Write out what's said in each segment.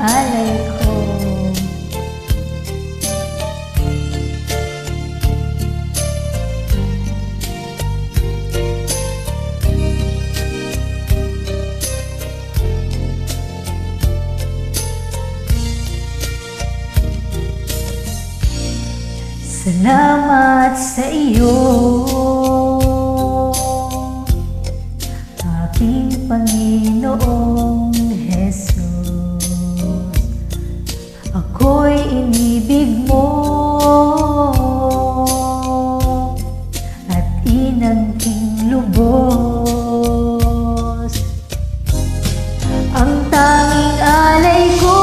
alay ko. Salamat sa iyo, aking Panginoong Jesus. Ako'y inibig mo at inangking lubos. Ang tanging alay ko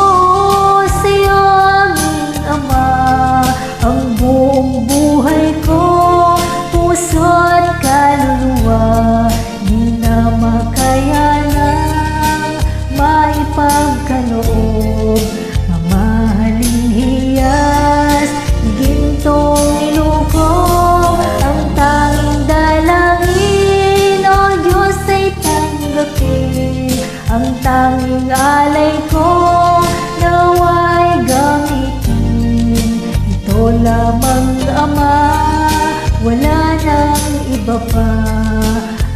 sa'yo, aming Ama, ang buong buhay ko, puso at kaluluwa, di na makayanang maipagkaloob. Mamahaling hiyas, gintong niluko, ang tanging dalangin, o Diyos ay tanggapin. Ang tanging alay ko, nawa'y gamitin. Ito lamang Ama, wala nang iba pa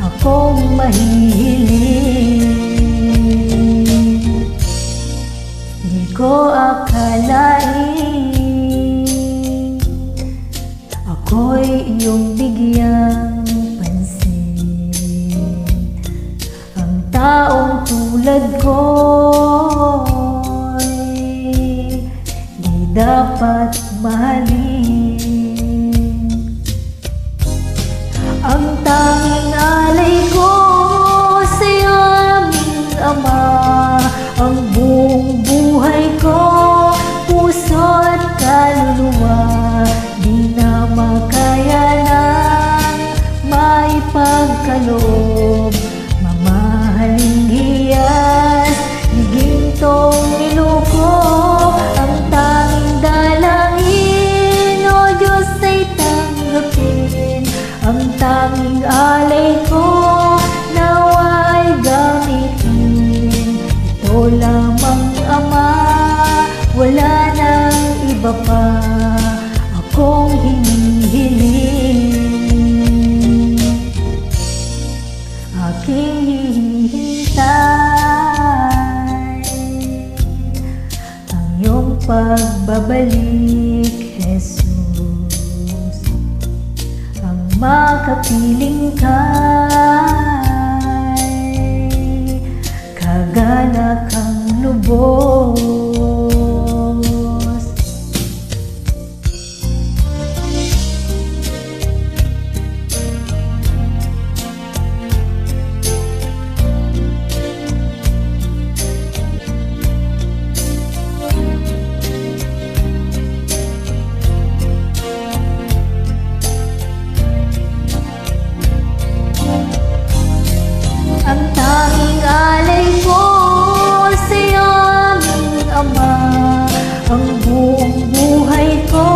akong mahihiling. Di ko akalain ako'y iyong bigyang pansin. Ang taong tulad ko'y di dapat mahalin. Ang tanging alay ko sa'yo, aming Ama, ang buong buhay ko, puso at kaluluwa, di na makayanang maipagkaloob. Mamahaling hiyas, gintong niluko, ang tanging dalangin, o Diyos ay tanggapin. Ang tanging alay ko, nawa'y gamitin. Ito lamang Ama, wala nang iba pa akong hinihiling. Aking hihintay ang iyong pagbabalik, Jesus. Makapiling ka'y kaganakang lubos. Ang tanging alay ko sa'yo, aming Ama, ang buong buhay ko,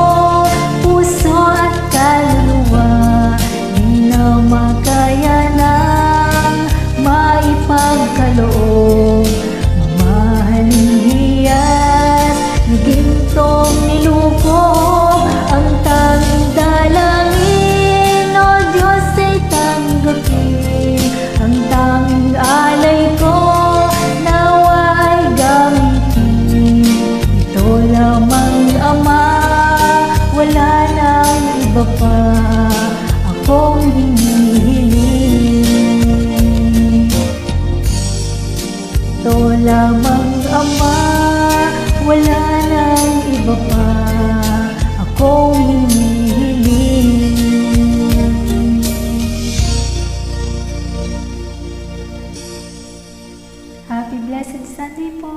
puso at kaluluwa, di na makayanang maipagkaloob. Mamahaling hiyas, gintong niluko, ang tanging dalangin, o Diyos ay tanggapin. Ang tanging alay ko, nawa'y gamitin. Ito lamang Ama, wala nang iba pa akong hinihiling. Ito lamang Ama, wala nang iba pa akong hinihiling. Happy Blessed Sunday po!